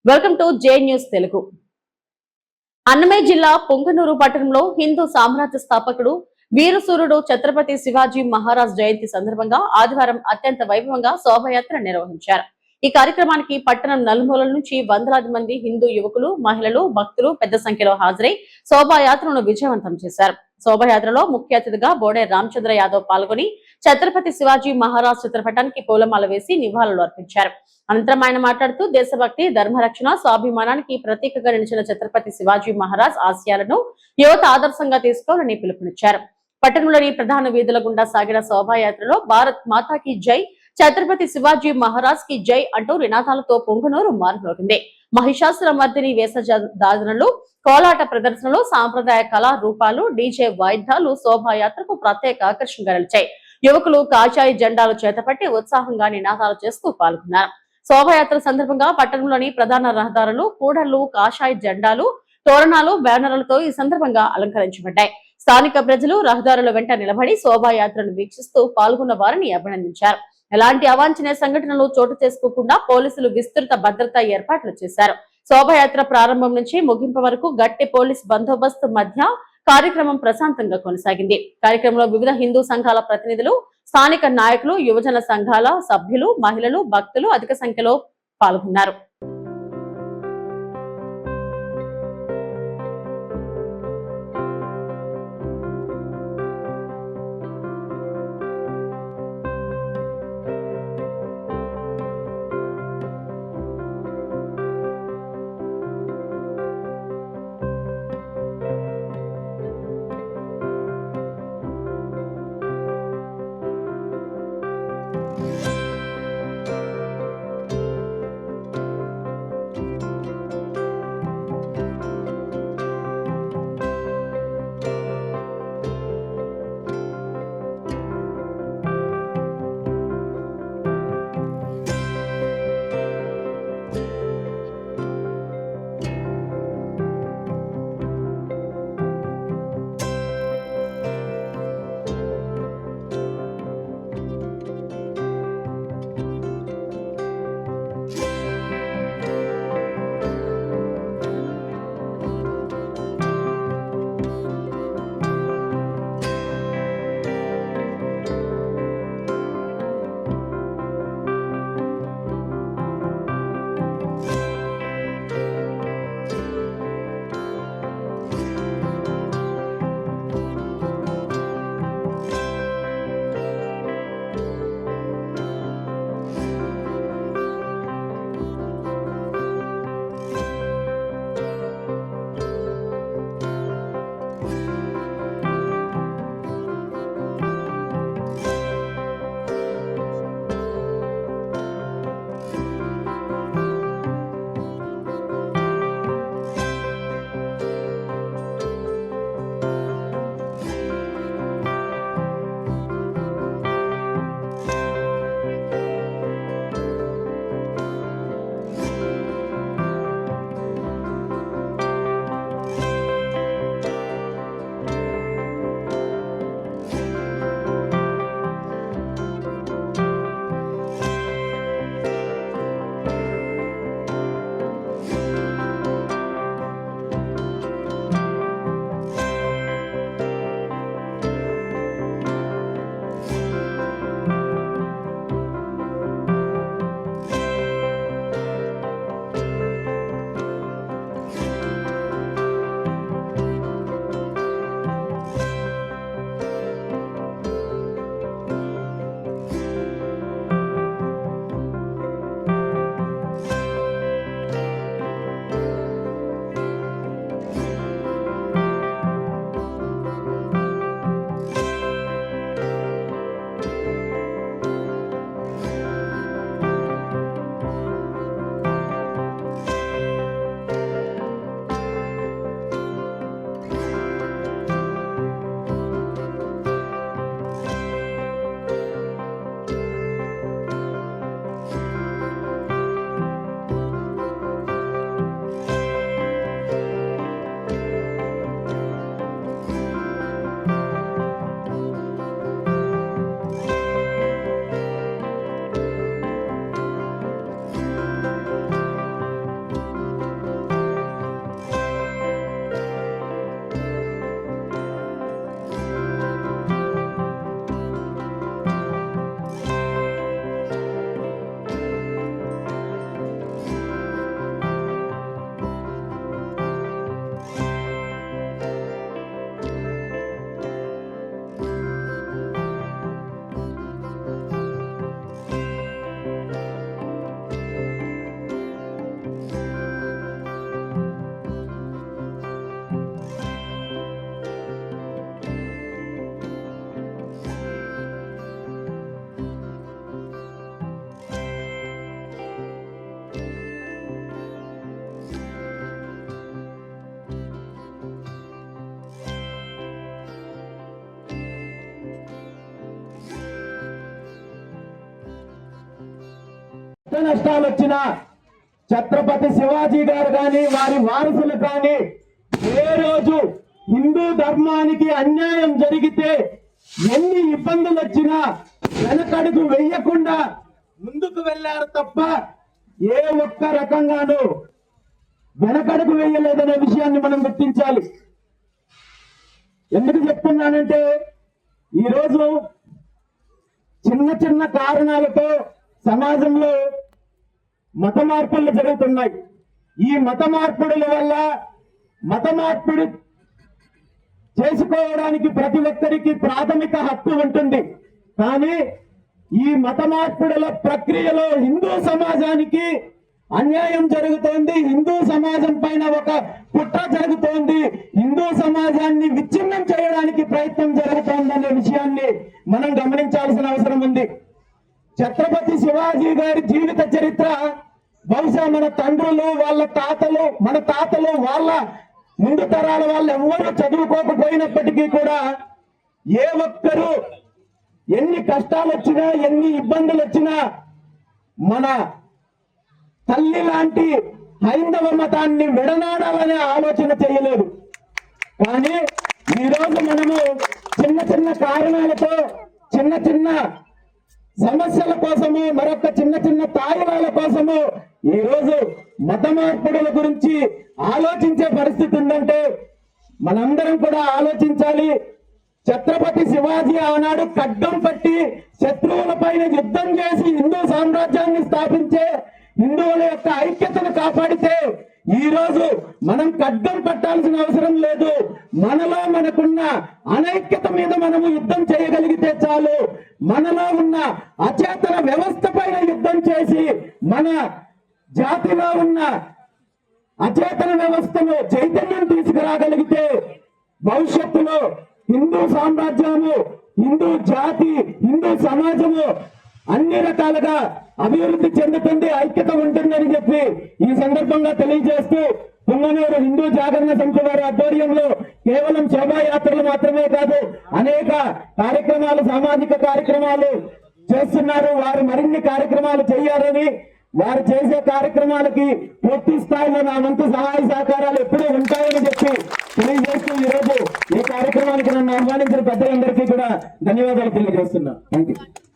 Welcome to J news Telugu. Annamayya జిల్లా పొంగనూరు పట్టణంలో హిందూ సామ్రాజ్య స్థాపకుడు వీరసూరుడు ఛత్రపతి శివాజీ మహారాజ్ జయంతి సందర్భంగా ఆదివారం అత్యంత వైభవంగా శోభయాత్ర నిర్వహించారు. ఈ కార్యక్రమానికి పట్టణం నలుమూలల నుంచి వందలాది మంది హిందూ యువకులు, మహిళలు, భక్తులు పెద్ద సంఖ్యలో హాజరై శోభాయాత్రను విజయవంతం చేశారు. శోభయాత్రలో ముఖ్య అతిథిగా బోడే రామచంద్ర యాదవ్ పాల్గొని ఛత్రపతి శివాజీ మహారాజ్ చిత్రపటానికి పూలమాల వేసి నివాళులు అర్పించారు. అనంతరం ఆయన మాట్లాడుతూ దేశభక్తి, ధర్మరక్షణ, స్వాభిమానానికి ప్రతీకగా నిలిచిన ఛత్రపతి శివాజీ మహారాజ్ ఆశయాలను యువత ఆదర్శంగా తీసుకోవాలని పిలుపునిచ్చారు. పట్టణంలోని ప్రధాన వీధుల గుండా సాగిన శోభాయాత్రలో భారత్ మాతాకి జై, ఛత్రపతి శివాజీ మహారాజ్ కి జై అంటూ నినాదాలతో పొంగునూరు మారుమోగింది. మహిషాసుర మర్దిని వేషధారణలు, కోలాట ప్రదర్శనలు, సాంప్రదాయ కళా రూపాలు, డీజే వాయిద్యాలు శోభాయాత్రకు ప్రత్యేక ఆకర్షణగా నిలిచాయి. యువకులు కాషాయ జెండాలు చేతపట్టి ఉత్సాహంగా నినాదాలు చేస్తూ పాల్గొన్నారు. శోభయాత్ర సందర్భంగా పట్టణంలోని ప్రధాన రహదారులు, కూడళ్లు కాషాయ జెండాలు, తోరణాలు, బ్యానర్లతో ఈ సందర్భంగా అలంకరించబడ్డాయి. స్థానిక ప్రజలు రహదారుల వెంట నిలబడి శోభాయాత్రను వీక్షిస్తూ పాల్గొన్న వారిని అభినందించారు. ఎలాంటి అవాంఛనీయ సంఘటనలు చోటు చేసుకోకుండా పోలీసులు విస్తృత భద్రతా ఏర్పాట్లు చేశారు. శోభయాత్ర ప్రారంభం నుంచి ముగింపు వరకు గట్టి పోలీస్ బందోబస్తు మధ్య కార్యక్రమం ప్రశాంతంగా కొనసాగింది. కార్యక్రమంలో వివిధ హిందూ సంఘాల ప్రతినిధులు, స్థానిక నాయకులు, యువజన సంఘాల సభ్యులు, మహిళలు, భక్తులు అధిక సంఖ్యలో పాల్గొన్నారు. నష్టాలు వచ్చినా ఛత్రపతి శివాజీ గారు కానీ వారి వారసులు కానీ ఏ రోజు హిందూ ధర్మానికి అన్యాయం జరిగితే ఎన్ని ఇబ్బందులు వచ్చినా వెనకడుగు వెయ్యకుండా ముందుకు వెళ్ళారు తప్ప ఏ ఒక్క రకంగానూ వెనకడుగు వేయలేదనే విషయాన్ని మనం గుర్తించాలి. ఎందుకు చెప్తున్నానంటే ఈరోజు చిన్న చిన్న కారణాలతో సమాజంలో మత మార్పులు జరుగుతున్నాయి. ఈ మత మార్పుల వల్ల మత మార్పిడి చేసుకోవడానికి ప్రతి ఒక్కరికి ప్రాథమిక హక్కు ఉంటుంది. కానీ ఈ మత మార్పిడుల ప్రక్రియలో హిందూ సమాజానికి అన్యాయం జరుగుతోంది. హిందూ సమాజం పైన ఒక కుట్ర జరుగుతోంది. హిందూ సమాజాన్ని విచ్ఛిన్నం చేయడానికి ప్రయత్నం జరుగుతోందనే విషయాన్ని మనం గమనించాల్సిన అవసరం ఉంది. ఛత్రపతి శివాజీ గారి జీవిత చరిత్ర బహుశా మన తండ్రులు వాళ్ళ తాతలు మన తాతలు వాళ్ళ ముందు తరాల వాళ్ళు ఎవ్వరూ చదువుకోకపోయినప్పటికీ కూడా ఏ ఒక్కరూ ఎన్ని కష్టాలు వచ్చినా ఎన్ని ఇబ్బందులు వచ్చినా మన తల్లి లాంటి హైందవ మతాన్ని విడనాడాలనే ఆలోచన చేయలేదు. కానీ ఈరోజు మనము చిన్న చిన్న కారణాలతో చిన్న చిన్న సమస్యల కోసము మరొక చిన్న చిన్న తాయిలాల కోసము ఈరోజు మత మార్పుడుల గురించి ఆలోచించే పరిస్థితి ఉందంటే మనందరం కూడా ఆలోచించాలి. ఛత్రపతి శివాజీ ఆనాడు ఖడ్గం పట్టి శత్రువుల పైన యుద్ధం చేసి హిందూ సామ్రాజ్యాన్ని స్థాపించే హిందువుల యొక్క ఐక్యతను కాపాడితే ఈ రోజు మనం ఖడ్గం పట్టాల్సిన అవసరం లేదు. మనలో మనకున్న అనైక్యత మీద మనము యుద్ధం చేయగలిగితే చాలు. మనలో ఉన్న అచేతన వ్యవస్థ పైన యుద్ధం చేసి మన జాతిలో ఉన్న అచేతన వ్యవస్థను చైతన్యం తీసుకురాగలిగితే భవిష్యత్తులో హిందూ సామ్రాజ్యము, హిందూ జాతి, హిందూ సమాజము అన్ని రకాలుగా అభివృద్ధి చెందుతుంది, ఐక్యత ఉంటుందని చెప్పి ఈ సందర్భంగా తెలియజేస్తూ పుంగనూరు హిందూ జాగరణ సమితి వారి ఆధ్వర్యంలో కేవలం శోభాయాత్రలు మాత్రమే కాదు అనేక కార్యక్రమాలు, సామాజిక కార్యక్రమాలు చేస్తున్నారు. వారు మరిన్ని కార్యక్రమాలు చేయాలని, వారు చేసే కార్యక్రమాలకి పూర్తి స్థాయిలో నా వంతు సహాయ సహకారాలు ఎప్పుడూ ఉంటాయని చెప్పి తెలియజేస్తూ ఈరోజు ఈ కార్యక్రమానికి నన్ను ఆహ్వానించిన పెద్దలందరికీ కూడా ధన్యవాదాలు తెలియజేస్తున్నా. Thank you.